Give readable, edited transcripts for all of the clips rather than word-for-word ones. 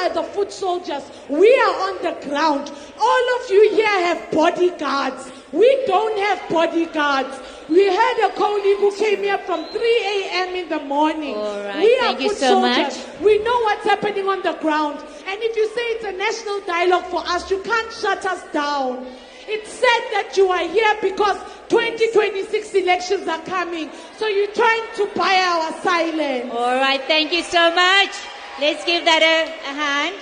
are the foot soldiers. We are on the ground. All of you here have bodyguards. We don't have bodyguards. We had a colleague who came here from 3 a.m. in the morning. All right, we are thank you foot so soldiers. much. We know what's happening on the ground. And if you say it's a national dialogue for us, you can't shut us down. It's said that you are here because 2026 elections are coming. So you're trying to buy our silence. All right, thank you so much. Let's give that a hand.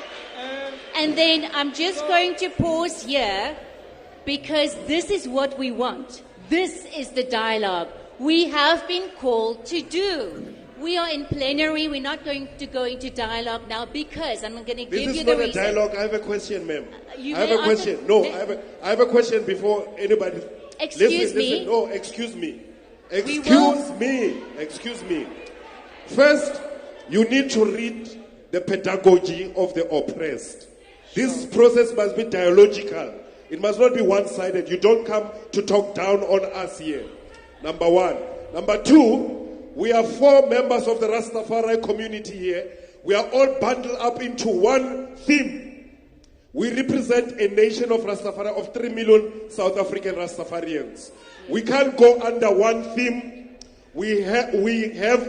And then I'm just going to pause here because this is what we want. This is the dialogue we have been called to do. We are in plenary. We're not going to go into dialogue now because I'm going to give you the reason. This is not a dialogue. I have a question, ma'am. You I have a may question. answer- No, I have a question before anybody. Excuse me. Listen. No, excuse me. We will- Excuse me. First, you need to read the pedagogy of the oppressed. This process must be dialogical. It must not be one-sided. You don't come to talk down on us here. Number one. Number two, we are 4 members of the Rastafari community here. We are all bundled up into one theme. We represent a nation of Rastafari of 3 million South African Rastafarians. We can't go under one theme. We have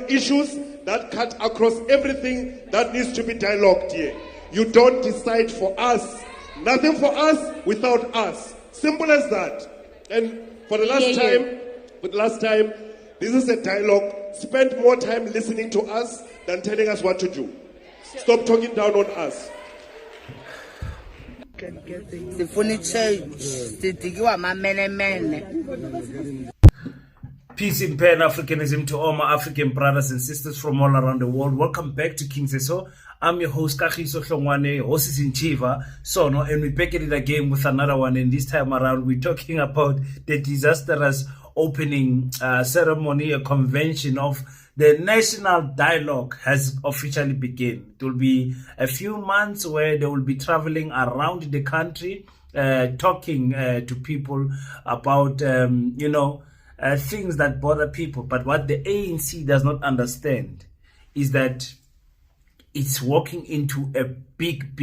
issues that cut across everything that needs to be dialogued here. You don't decide for us. Nothing for us without us. Simple as that. And for the last time, this is a dialogue. Spend more time listening to us than telling us what to do. Stop talking down on us. Peace in Pan-Africanism to all my African brothers and sisters from all around the world. Welcome back to King Seso. I'm your host, Kagiso Hlongwane, host is in Chiva, Sono, and we're back at it again with another one. And this time around, we're talking about the disastrous opening ceremony, a convention of the national dialogue has officially begun. It will be a few months where they will be traveling around the country, talking to people about, things that bother people. But what the ANC does not understand is that it's walking into a big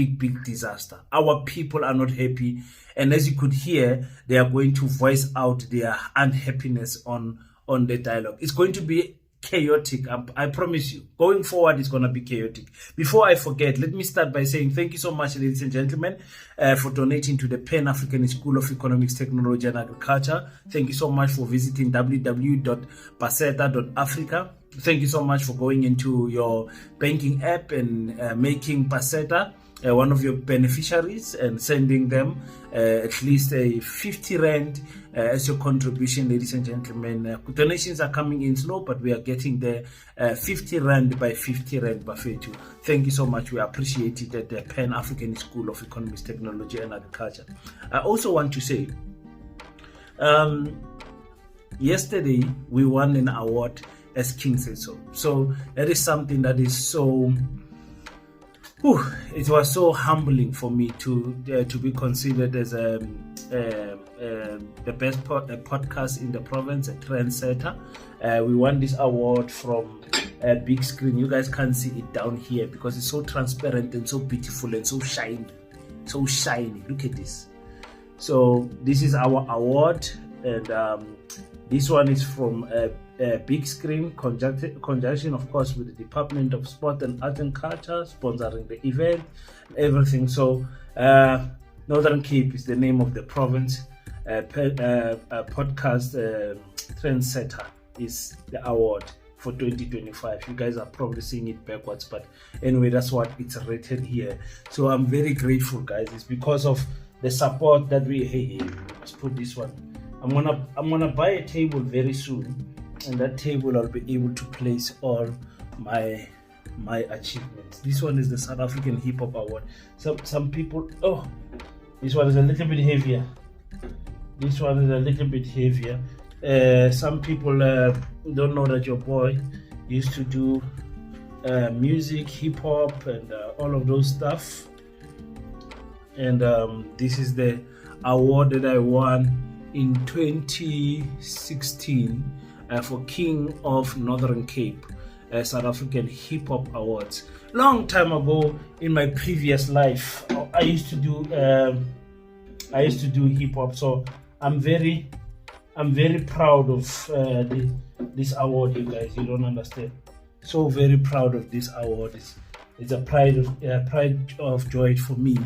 disaster. Our people are not happy. And as you could hear, they are going to voice out their unhappiness on the dialogue. It's going to be chaotic. I promise you. Going forward, it's going to be chaotic. Before I forget, let me start by saying thank you so much, ladies and gentlemen, for donating to the Pan-African School of Economics, Technology and Agriculture. Thank you so much for visiting www.paseta.africa. Thank you so much for going into your banking app and making Paseta one of your beneficiaries and sending them at least a 50 Rand as your contribution, ladies and gentlemen. Donations are coming in slow, but we are getting there 50 Rand by 50 Rand buffet too. Thank you so much. We appreciate it at the Pan-African School of Economics, Technology and Agriculture. I also want to say, yesterday we won an award as King Seso. So that is something that is so... it was so humbling for me to be considered as the best podcast in the province, a trendsetter. We won this award from a big screen. You guys can't see it down here because it's so transparent and so beautiful and so shiny. So shiny. Look at this. So this is our award, and this one is from a big screen conjunction, of course, with the Department of Sport and Art and Culture sponsoring the event, everything. So Northern Cape is the name of the province. Podcast trendsetter is the award for 2025. You guys are probably seeing it backwards, but anyway, that's what it's written here. So I'm very grateful, guys. It's because of the support that we let's put this one. I'm gonna buy a table very soon, and that table I'll be able to place all my achievements. This one is the South African Hip Hop Award. Some people, this one is a little bit heavier. Some people don't know that your boy used to do music, hip hop, and all of those stuff. And this is the award that I won in 2016 for King of Northern Cape, South African Hip Hop Awards. long time ago in my previous life, I used to do hip hop. So I'm very proud of this award, you guys. You don't understand. So very proud of this award. It's a pride of joy for me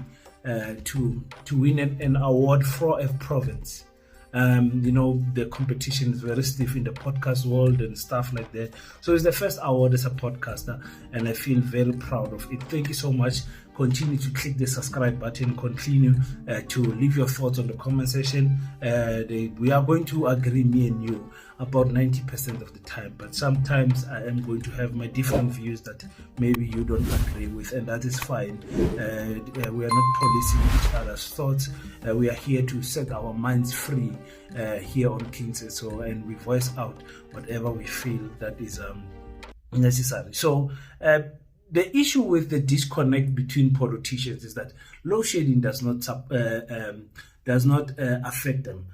to win an award for a province. The competition is very stiff in the podcast world and stuff like that. So it's the first award as a podcaster, and I feel very proud of it. Thank you so much. Continue to click the subscribe button. Continue to leave your thoughts on the comment section. We are going to agree, me and you, about 90% of the time, but sometimes I am going to have my different views that maybe you don't agree with, and that is fine. We are not policing each other's thoughts. We are here to set our minds free here on King's So, and we voice out whatever we feel that is necessary. So the issue with the disconnect between politicians is that load shedding does not affect them.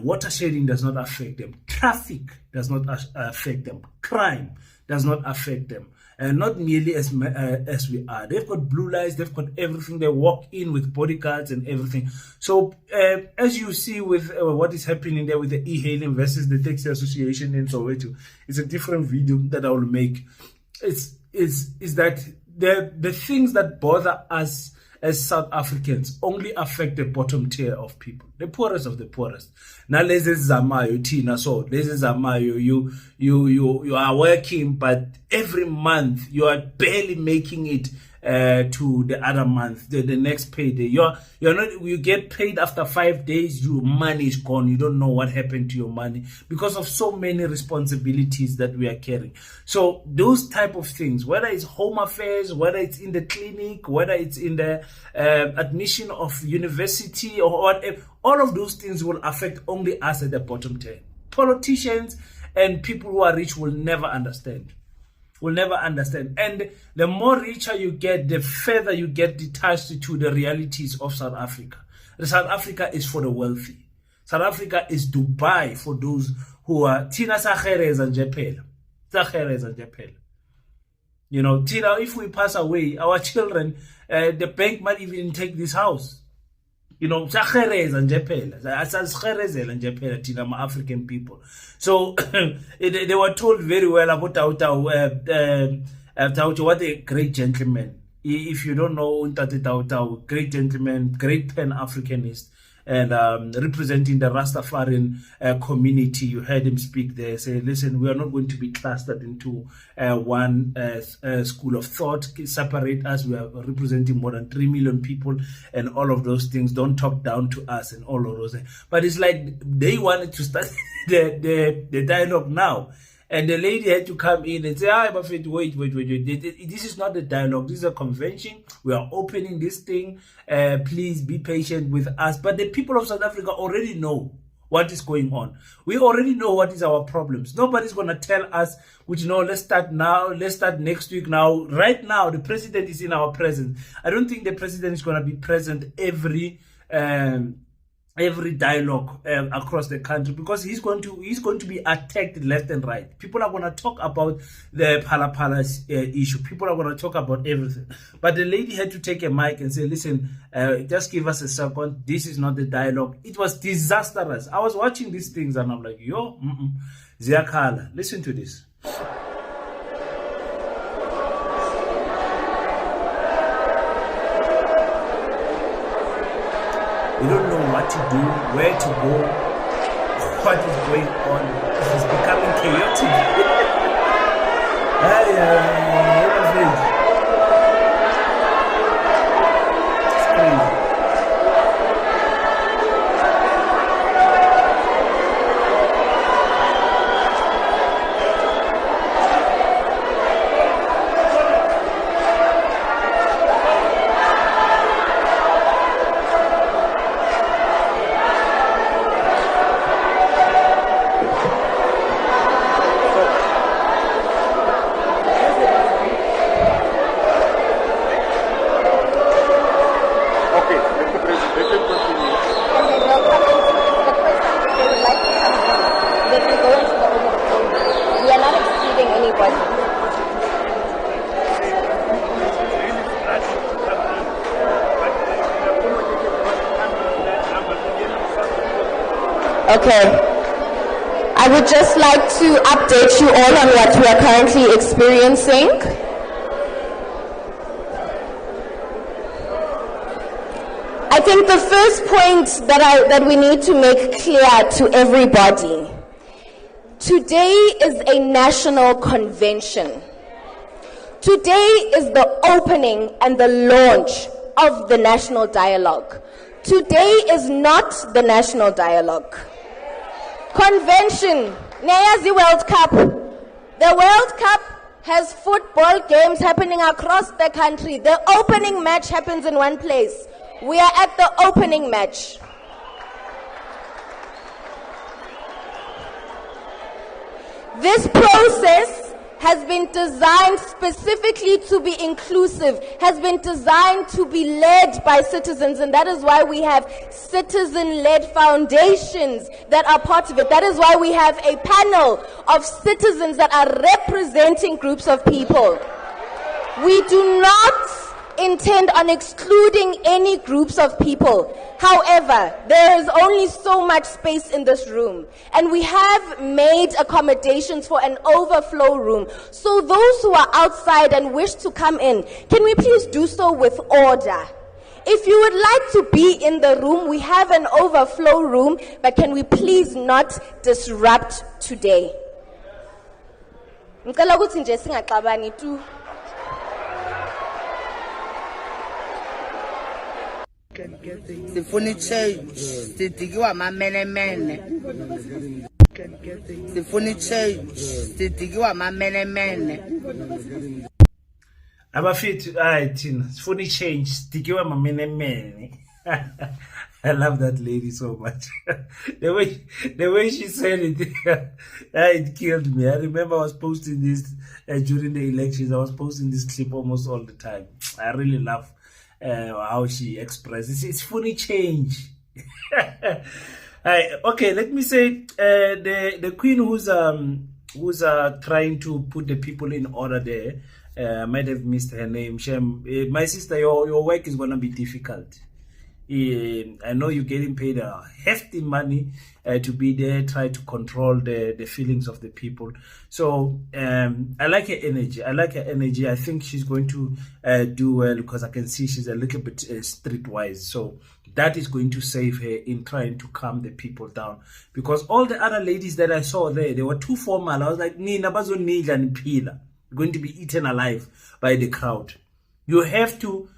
Water shedding does not affect them. Traffic does not affect them. Crime does not affect them. Not nearly as we are. They've got blue lights. They've got everything. They walk in with bodyguards and everything. So as you see with what is happening there with the e-hailing versus the taxi association in Soweto, it's a different video that I will make. Is that the things that bother us as South Africans only affect the bottom tier of people, the poorest of the poorest. Now, lezi zamayo Tina, so lezi zamayo, you are working, but every month you are barely making it to the other month, the next payday. You get paid after 5 days, your money is gone. You don't know what happened to your money because of so many responsibilities that we are carrying. So those type of things, whether it's home affairs, whether it's in the clinic, whether it's in the admission of university or whatever, all of those things will affect only us at the bottom tier. Politicians and people who are rich will never understand. And the more richer you get, the further you get detached to the realities of South Africa. South Africa is for the wealthy. South Africa is Dubai for those who are Tina Sacheres and Jepela. Tina, if we pass away, our children, the bank might even take this house. Sacheres and Jepela. Tina, my African people. So they were told very well about Tauta, what a great gentleman. If you don't know Ntate Tauta, great gentleman, great Pan-Africanist, and representing the Rastafarian community. You heard him speak there, say, listen, we are not going to be clustered into one school of thought, separate us. We are representing more than 3 million people and all of those things. Don't talk down to us and all of those things. But it's like they wanted to start the dialogue now. And the lady had to come in and say, wait. This is not a dialogue. This is a convention. We are opening this thing. Please be patient with us. But the people of South Africa already know what is going on. We already know what is our problems. Nobody's going to tell us, let's start now. Let's start next week now. Right now, the president is in our presence. I don't think the president is going to be present every dialogue across the country, because he's going to be attacked left and right. People are going to talk about the Phala issue. People are going to talk about everything. But the lady had to take a mic and say, listen, just give us a second. This is not the dialogue. It was disastrous. I was watching these things and I'm like, Ziakala. Listen to this. We don't know what to do, where to go, what is going on. It's becoming chaotic. It's crazy. Okay. I would just like to update you all on what we are currently experiencing. I think the first point that we need to make clear to everybody, today is a national convention. Today is the opening and the launch of the national dialogue. Today is not the national dialogue. Convention, Nyazi World Cup. The World Cup has football games happening across the country. The opening match happens in one place. We are at the opening match. This process has been designed specifically to be inclusive, has been designed to be led by citizens, and that is why we have citizen-led foundations that are part of it. That is why we have a panel of citizens that are representing groups of people. We do not intend on excluding any groups of people. However, there is only so much space in this room, and we have made accommodations for an overflow room. So those who are outside and wish to come in, can we please do so with order? If you would like to be in the room, we have an overflow room, but can we please not disrupt today? Ngicela ukuthi nje singaxabani tu. Sifuna change, sidikiwa mamenemene. Sifuna change, sidikiwa mamenemene. Abafethu thina sifuna change sidikiwe mamenemene. I love that lady so much. the way she said it, it killed me. I remember I was posting this during the elections. I was posting this clip almost all the time. I really love how she expresses. It's funny change. Okay, let me say the queen who's trying to put the people in order there. I might have missed her name. My sister, your work is gonna be difficult. I know you're getting paid a hefty money to be there, try to control the feelings of the people. So I like her energy. I think she's going to do well because I can see she's a little bit streetwise. So that is going to save her in trying to calm the people down. Because all the other ladies that I saw there, they were too formal. I was like, Nina bazo nidla ni pila, going to be eaten alive by the crowd. You have to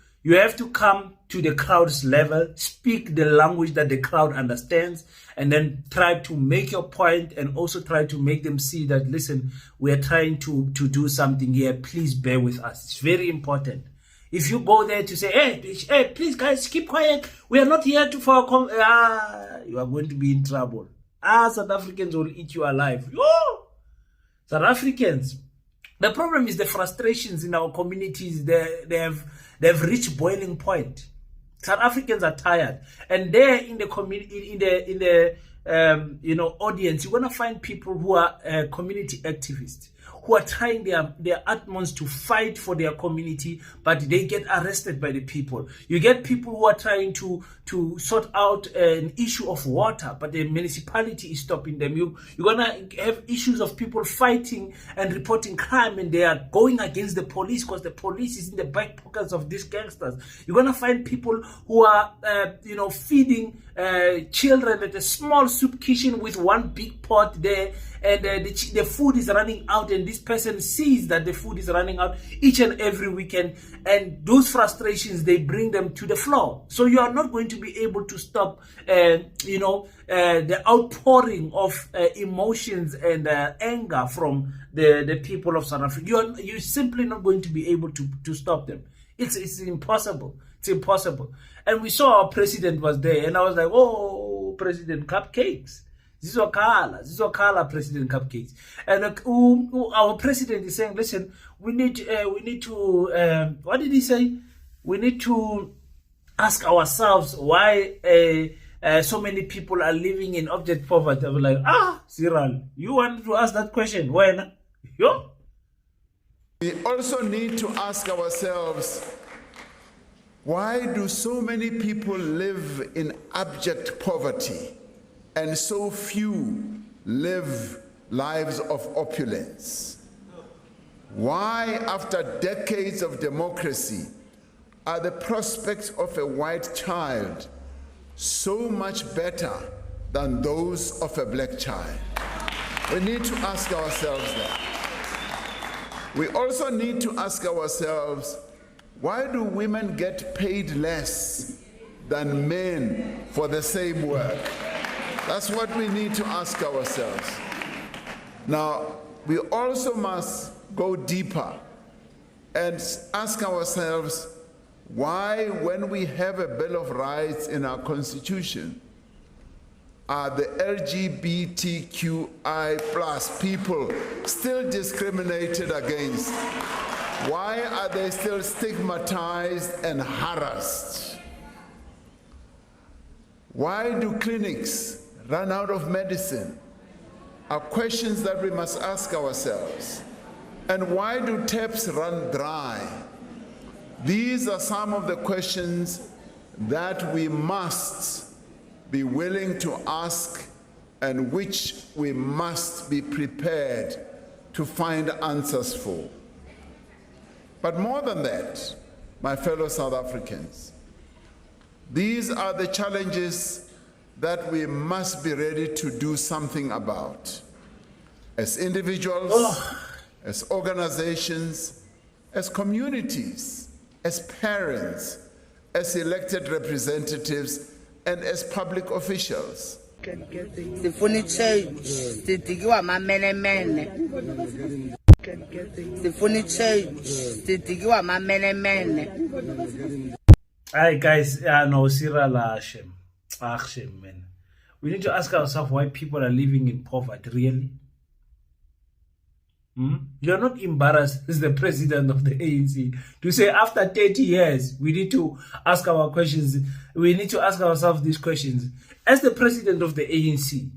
come to the crowd's level, speak the language that the crowd understands, and then try to make your point and also try to make them see that, listen, we are trying to do something here. Please bear with us. It's very important. If you go there to say, hey, please guys, keep quiet. We are not here you are going to be in trouble. South Africans will eat you alive. South Africans. The problem is the frustrations in our communities. They have reached boiling point. South Africans are tired, and there in the community, in the audience, you're gonna find people who are community activists, who are trying their utmost to fight for their community, but they get arrested by the people. You get people who are trying to sort out an issue of water, but the municipality is stopping them. You're gonna have issues of people fighting and reporting crime, and they are going against the police because the police is in the back pockets of these gangsters. You're gonna find people who are feeding children at a small soup kitchen with one big pot there, and the food is running out, and this person sees that the food is running out each and every weekend, and those frustrations, they bring them to the floor. So you are not going to be able to stop the outpouring of emotions and anger from the people of South Africa. You're simply not going to be able to stop them. It's impossible. It's impossible. And we saw our president was there, and I was like, oh, President Cupcakes. Zizokhala President Cupcakes. And our president is saying, listen, we need to what did he say? We need to ask ourselves why so many people are living in abject poverty. I was like, Cyril, you want to ask that question? When? Yo? We also need to ask ourselves, why do so many people live in abject poverty? and so few live lives of opulence? Why, after decades of democracy, are the prospects of a white child so much better than those of a black child? We need to ask ourselves that. We also need to ask ourselves, why do women get paid less than men for the same work? That's what we need to ask ourselves. Now, we also must go deeper and ask ourselves why, when we have a Bill of Rights in our Constitution, are the LGBTQI plus people still discriminated against? Why are they still stigmatized and harassed? Why do clinics run out of medicine? Are questions that we must ask ourselves. And why do taps run dry? These are some of the questions that we must be willing to ask and which we must be prepared to find answers for. But more than that, my fellow South Africans, these are the challenges that we must be ready to do something about. As individuals, as organizations, as communities, as parents, as elected representatives, and as public officials. Sifuni change. Sitikiwa mamenemene. Sifuni change. Sitikiwa mamenemene. Hi guys, no, Cyril, Hashem, man. We need to ask ourselves why people are living in poverty, really? You're not embarrassed as the president of the ANC to say after 30 years, we need to ask our questions. We need to ask ourselves these questions. As the president of the ANC,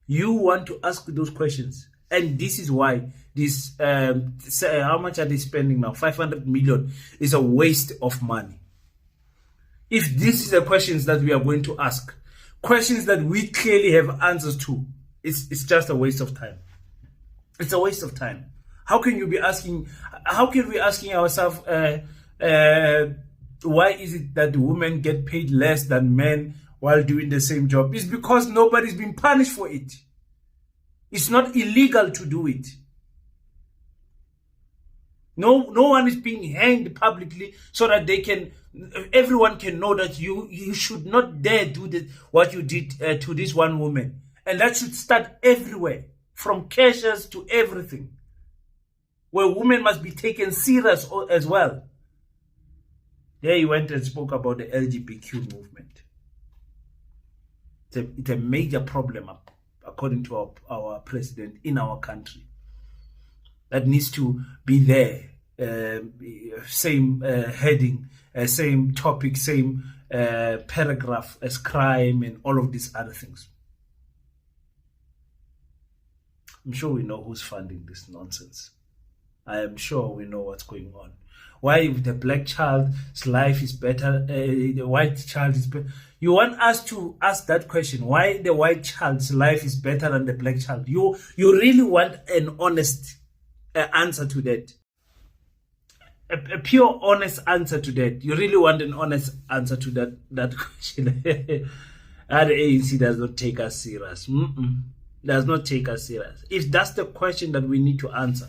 you want to ask those questions. And this is why this, how much are they spending now? 500 million is a waste of money. If this is the questions that we are going to ask, questions that we clearly have answers to, it's just a waste of time. It's a waste of time. How can we be asking ourselves, why is it that women get paid less than men while doing the same job? It's because nobody's been punished for it. It's not illegal to do it. No one is being hanged publicly so that everyone can know that you should not dare do what you did to this one woman. And that should start everywhere. From cashiers to everything, where women must be taken serious as well. There he went and spoke about the LGBTQ movement. It's a major problem, according to our president, in our country. That needs to be there. Same heading, same topic, same paragraph as crime and all of these other things. I'm sure we know who's funding this nonsense. I am sure we know what's going on. Why, if the black child's life is better, the white child is better? You want us to ask that question, why the white child's life is better than the black child? You really want an honest answer to that? A pure, honest answer to that? You really want an honest answer to that question? And the ANC does not take us serious. Does not take us serious. If that's the question that we need to answer,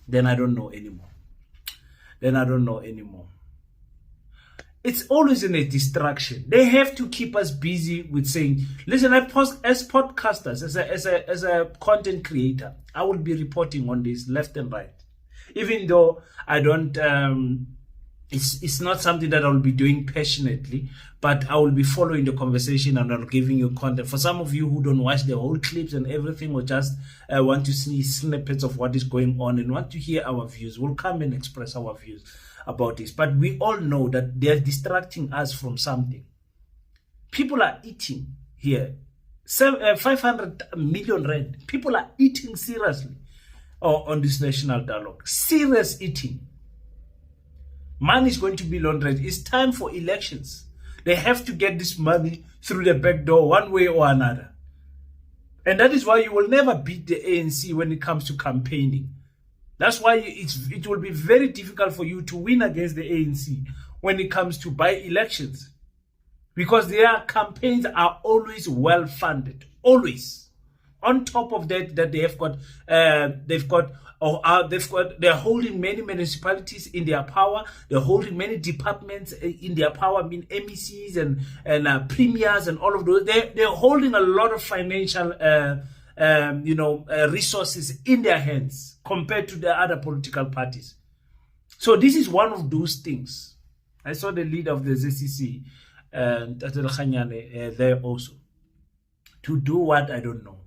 then I don't know anymore. It's always in a distraction. They have to keep us busy with saying, listen, as podcasters, as a content creator, I will be reporting on this left and right. Even though I don't, it's not something that I will be doing passionately, but I will be following the conversation and I'll giving you content. For some of you who don't watch the whole clips and everything, or just want to see snippets of what is going on and want to hear our views, we'll come and express our views about this. But we all know that they're distracting us from something. People are eating here. 500 million rand. People are eating seriously on this national dialogue. Serious eating. Money is going to be laundered. It's time for elections. They have to get this money through the back door one way or another. And that is why you will never beat the ANC when it comes to campaigning. That's why it will be very difficult for you to win against the ANC when it comes to by-elections. Because their campaigns are always well-funded. Always. On top of that they're holding many municipalities in their power. They're holding many departments in their power. I mean, MECs and premiers and all of those. They're holding a lot of financial, resources in their hands compared to the other political parties. So this is one of those things. I saw the leader of the ZCC, Tatel Khanyane, there also. To do what, I don't know.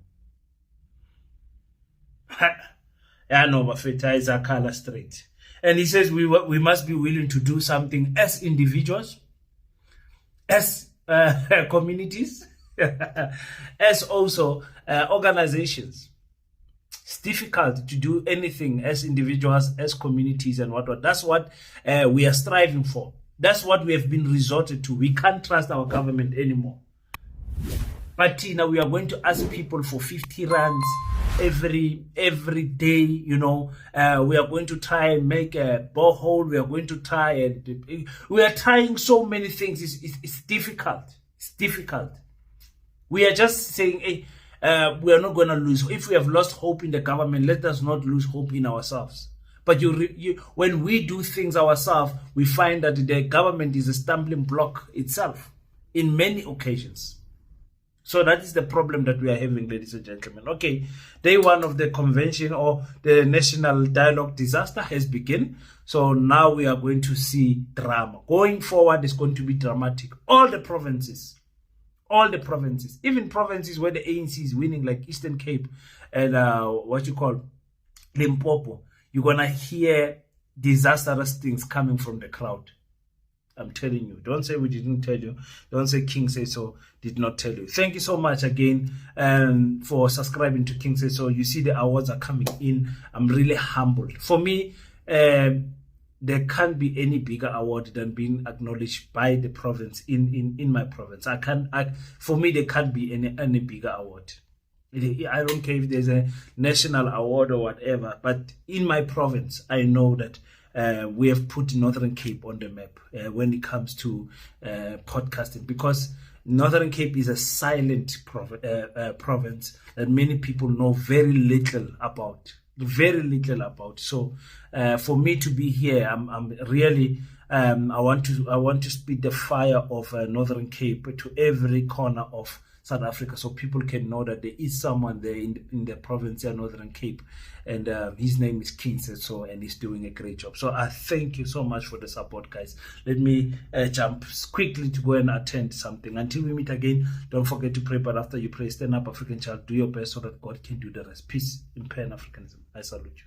Yeah, no, Mafeta is a color straight. And he says we must be willing to do something as individuals, as communities, as also organizations. It's difficult to do anything as individuals, as communities and whatnot. That's what we are striving for. That's what we have been resorted to. We can't trust our government anymore. But now we are going to ask people for 50 rands every day, We are going to try and make a borehole. We are going to try and we are trying so many things. It's difficult. It's difficult. We are just saying, hey, we are not going to lose. If we have lost hope in the government, let us not lose hope in ourselves. But when we do things ourselves, we find that the government is a stumbling block itself in many occasions. So that is the problem that we are having, ladies and gentlemen. Okay, day one of the convention or the national dialogue disaster has begun. So now we are going to see drama. Going forward, it's going to be dramatic. All the provinces, even provinces where the ANC is winning, like Eastern Cape and Limpopo, you're going to hear disastrous things coming from the crowd. I'm telling you. Don't say we didn't tell you. Don't say King Say So did not tell you. Thank you so much again for subscribing to King Say So. You see the awards are coming in. I'm really humbled. For me, there can't be any bigger award than being acknowledged by the province in my province. For me, there can't be any bigger award. I don't care if there's a national award or whatever, but in my province, I know that we have put Northern Cape on the map when it comes to podcasting, because Northern Cape is a silent province that many people know very little about. So for me to be here, I'm really I want to speed the fire of Northern Cape to every corner of South Africa, so people can know that there is someone there in the province of Northern Cape, and his name is King So, and he's doing a great job. So I thank you so much for the support, guys. Let me jump quickly to go and attend something. Until we meet again, don't forget to pray, but after you pray, stand up, African child, do your best so that God can do the rest. Peace in Pan-Africanism. I salute you.